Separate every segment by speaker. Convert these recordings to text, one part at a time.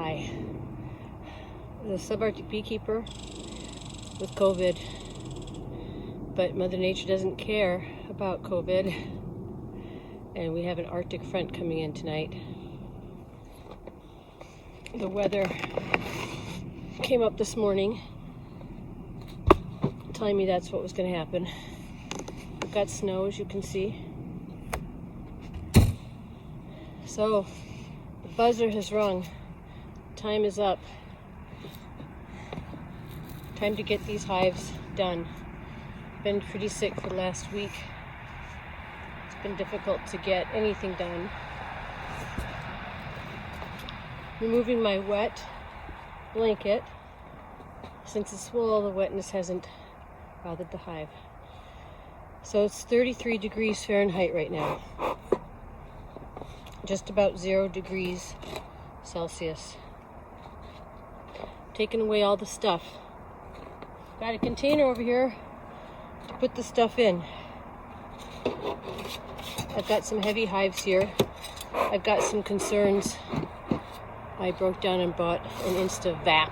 Speaker 1: Hi. The Subarctic beekeeper with COVID, but Mother Nature doesn't care about COVID, and we have an Arctic front coming in tonight. The weather came up this morning telling me that's what was going to happen. We've got snow, as you can see. So the buzzer has rung. Time is up. Time to get these hives done. Been pretty sick for the last week. It's been difficult to get anything done. Removing my wet blanket, since it's full, the wetness hasn't bothered the hive. So it's 33 degrees Fahrenheit right now. Just about 0 degrees Celsius. Taking away all the stuff. Got a container over here to put the stuff in. I've got some heavy hives here. I've got some concerns. I broke down and bought an Instavapping.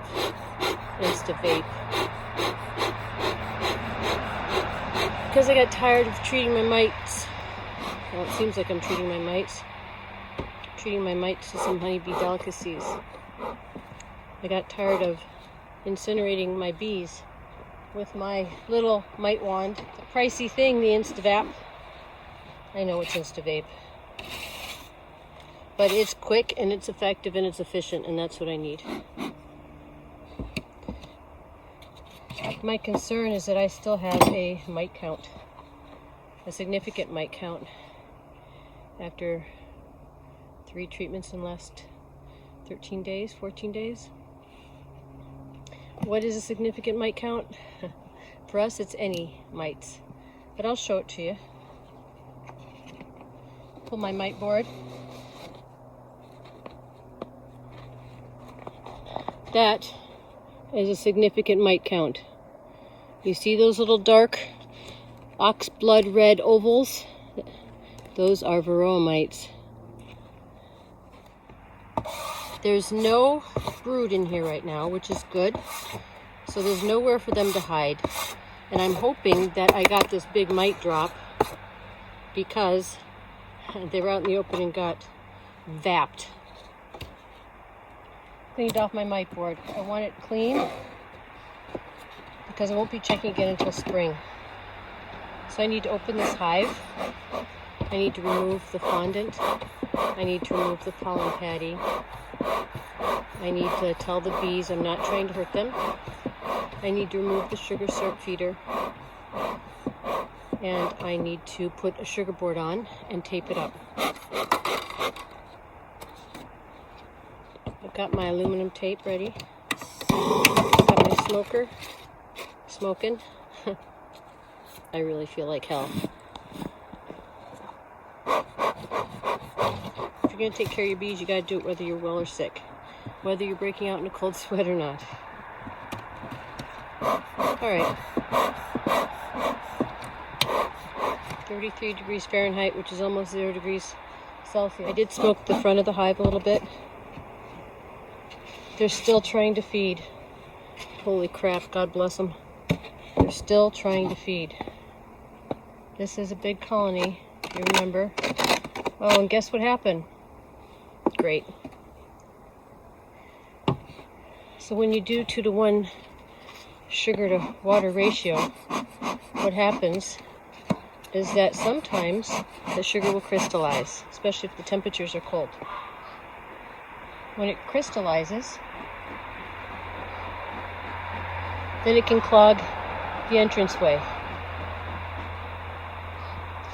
Speaker 1: Because I got tired of treating my mites. Well, it seems like I'm treating my mites. Treating my mites to some honeybee delicacies. I got tired of incinerating my bees with my little mite wand. It's a pricey thing, the Instavapping. I know it's Instavape. But it's quick and it's effective and it's efficient, and that's what I need. My concern is that I still have a mite count. A significant mite count. After 3 treatments in the last 13 days, 14 days. What is a significant mite count? For us, it's any mites. But I'll show it to you. Pull my mite board. That is a significant mite count. You see those little dark ox blood red ovals? Those are varroa mites. There's no brood in here right now, which is good. So there's nowhere for them to hide. And I'm hoping that I got this big mite drop because they were out in the open and got vapped. Cleaned off my mite board. I want it clean because I won't be checking again until spring. So I need to open this hive. I need to remove the fondant. I need to remove the pollen patty. I need to tell the bees I'm not trying to hurt them. I need to remove the sugar syrup feeder. And I need to put a sugar board on and tape it up. I've got my aluminum tape ready. Got my smoker smoking. I really feel like hell. If you're going to take care of your bees, you got to do it whether you're well or sick. Whether you're breaking out in a cold sweat or not. Alright. 33 degrees Fahrenheit, which is almost 0 degrees Celsius. I did smoke the front of the hive a little bit. They're still trying to feed. Holy crap, God bless them. They're still trying to feed. This is a big colony, if you remember. Oh, and guess what happened? Great. So when you do 2-to-1 sugar to water ratio, what happens is that sometimes the sugar will crystallize, especially if the temperatures are cold. When it crystallizes, then it can clog the entranceway.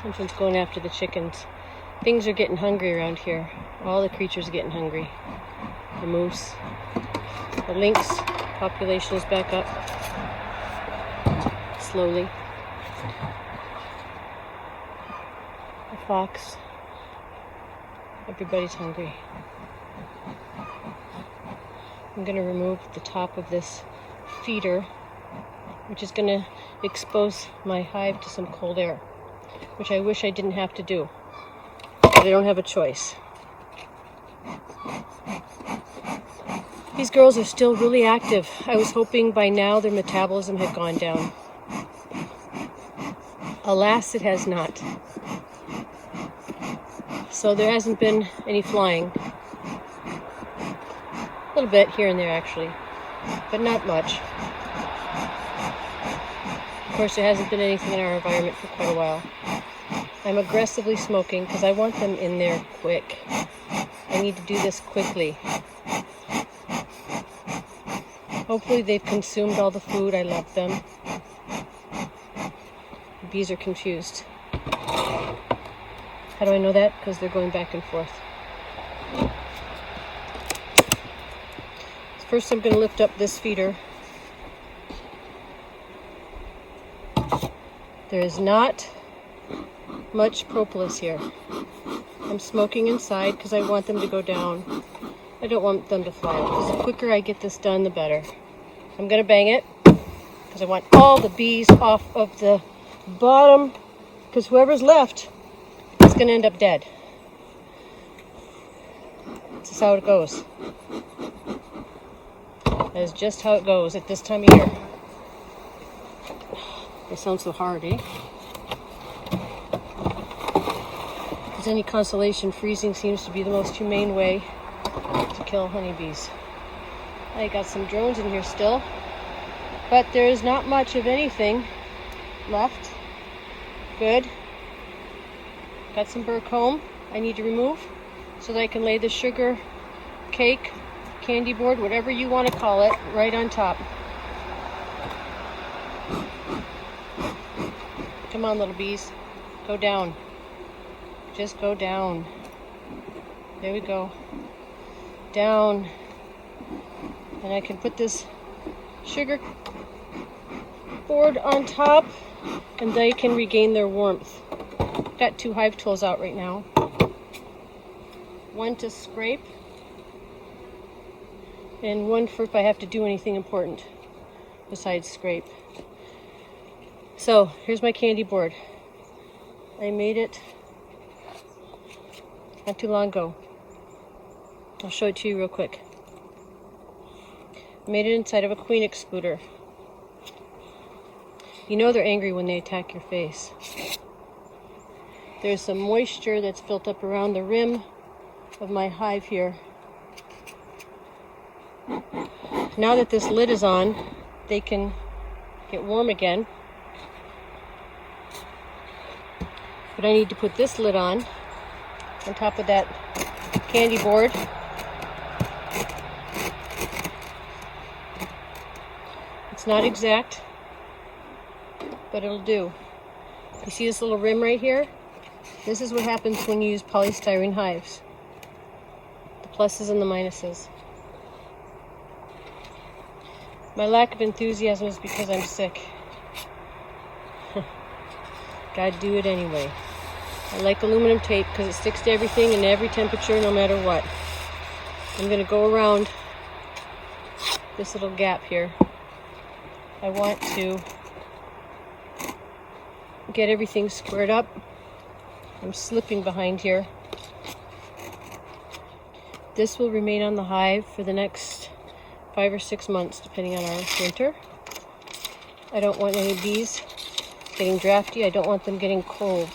Speaker 1: Something's going after the chickens. Things are getting hungry around here. All the creatures are getting hungry. The moose. The lynx population is back up. Slowly. The fox. Everybody's hungry. I'm going to remove the top of this feeder, which is going to expose my hive to some cold air, which I wish I didn't have to do, but I don't have a choice. These girls are still really active. I was hoping by now their metabolism had gone down. Alas, it has not. So there hasn't been any flying. A little bit here and there actually, but not much. Of course, there hasn't been anything in our environment for quite a while. I'm aggressively smoking because I want them in there quick. I need to do this quickly. Hopefully they've consumed all the food. I love them. The bees are confused. How do I know that? Because they're going back and forth. First I'm going to lift up this feeder. There is not much propolis here. I'm smoking inside because I want them to go down. I don't want them to fly out, because the quicker I get this done, the better. I'm going to bang it because I want all the bees off of the bottom, because whoever's left is going to end up dead. This is how it goes. That is just how it goes at this time of year. It sounds so hard, eh? If there's any consolation, freezing seems to be the most humane way to kill honeybees. I got some drones in here still, but there is not much of anything left. Good. Got some burr comb I need to remove so that I can lay the sugar cake, candy board, whatever you want to call it, right on top. Come on, little bees. Go down. Just go down. There we go. Down. And I can put this sugar board on top and they can regain their warmth. Got 2 hive tools out right now. One to scrape and one for if I have to do anything important besides scrape. So here's my candy board. I made it not too long ago. I'll show it to you real quick. I made it inside of a queen excluder. You know they're angry when they attack your face. There's some moisture that's built up around the rim of my hive here. Now that this lid is on, they can get warm again. But I need to put this lid on top of that candy board. It's not exact, but it'll do. You see this little rim right here? This is what happens when you use polystyrene hives. The pluses and the minuses. My lack of enthusiasm is because I'm sick. Gotta do it anyway. I like aluminum tape because it sticks to everything in every temperature, no matter what. I'm gonna go around this little gap here. I want to get everything squared up. I'm slipping behind here. This will remain on the hive for the next 5 or 6 months, depending on our winter. I don't want any bees getting drafty. I don't want them getting cold.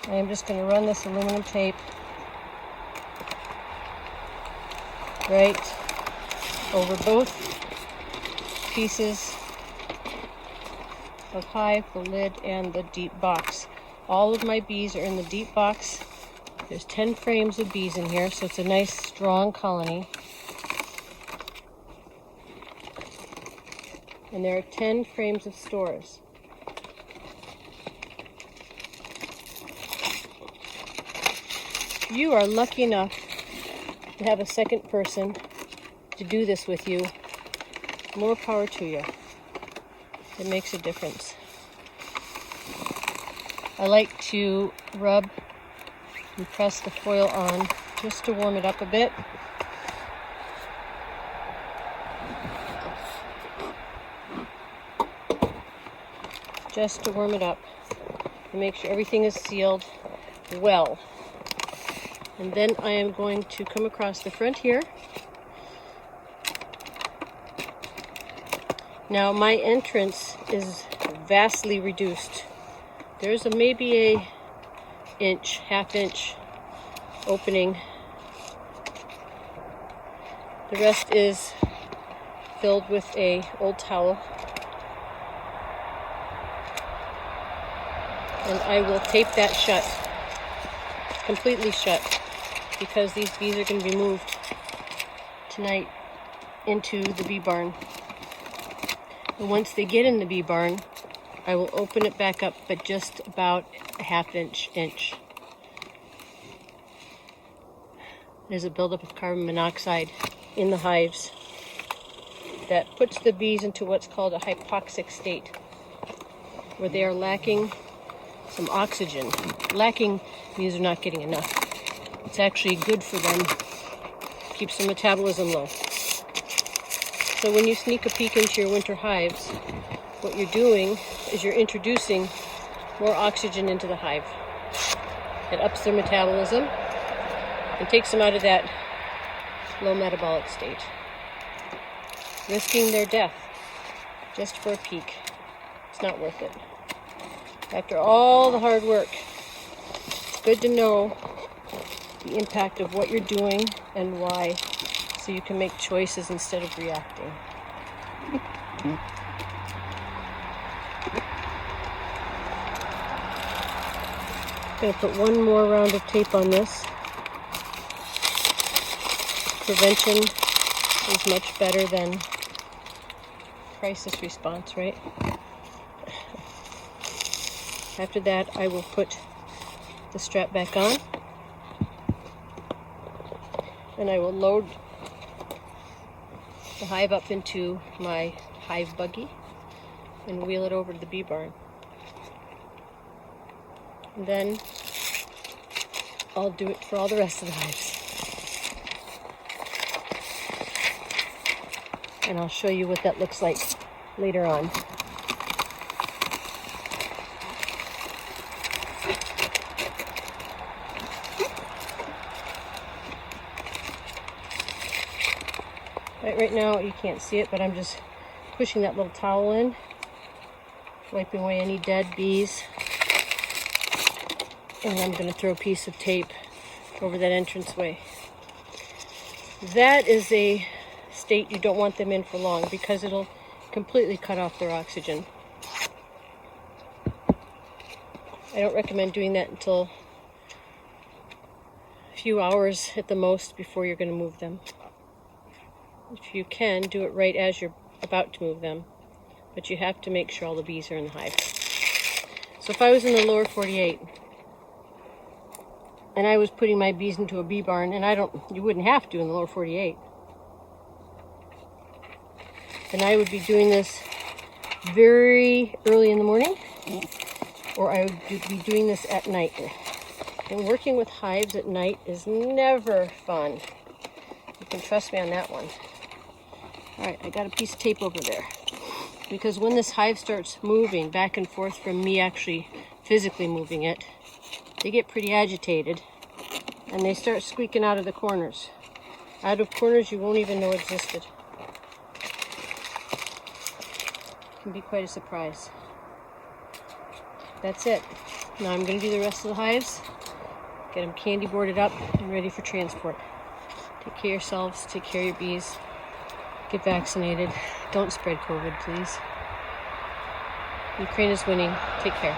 Speaker 1: I am just going to run this aluminum tape right over both pieces of hive, the lid, and the deep box. All of my bees are in the deep box. There's 10 frames of bees in here, so it's a nice strong colony. And there are 10 frames of stores. You are lucky enough to have a second person to do this with you. More power to you. It makes a difference. I like to rub and press the foil on just to warm it up a bit. Just to warm it up and make sure everything is sealed well. And then I am going to come across the front here Now my entrance is vastly reduced. There's maybe a inch, half-inch opening. The rest is filled with a old towel. And I will tape that shut, completely shut, because these bees are going to be moved tonight into the bee barn. And once they get in the bee barn, I will open it back up, but just about a half-inch. There's a buildup of carbon monoxide in the hives that puts the bees into what's called a hypoxic state, where they are lacking some oxygen. Lacking means they're not getting enough. It's actually good for them, keeps their metabolism low. So when you sneak a peek into your winter hives, what you're doing is you're introducing more oxygen into the hive. It ups their metabolism and takes them out of that low metabolic state, risking their death just for a peek. It's not worth it. After all the hard work, it's good to know the impact of what you're doing and why, so you can make choices instead of reacting. I'm going to put one more round of tape on this. Prevention is much better than crisis response, right? After that, I will put the strap back on, and I will load the hive up into my hive buggy and wheel it over to the bee barn. And then I'll do it for all the rest of the hives. And I'll show you what that looks like later on. Right now you can't see it, but I'm just pushing that little towel in, wiping away any dead bees, and I'm going to throw a piece of tape over that entranceway. That is a state you don't want them in for long, because it'll completely cut off their oxygen. I don't recommend doing that until a few hours at the most before you're going to move them. If you can, do it right as you're about to move them, but you have to make sure all the bees are in the hive. So if I was in the lower 48 and I was putting my bees into a bee barn, and you wouldn't have to in the lower 48, then I would be doing this very early in the morning, or I would be doing this at night. And working with hives at night is never fun. You can trust me on that one. Alright, I got a piece of tape over there, because when this hive starts moving back and forth from me actually physically moving it, they get pretty agitated and they start squeaking out of the corners. Out of corners you won't even know existed. It can be quite a surprise. That's it. Now I'm going to do the rest of the hives, get them candy-boarded up and ready for transport. Take care of yourselves, take care of your bees. Get vaccinated. Don't spread COVID, please. Ukraine is winning. Take care.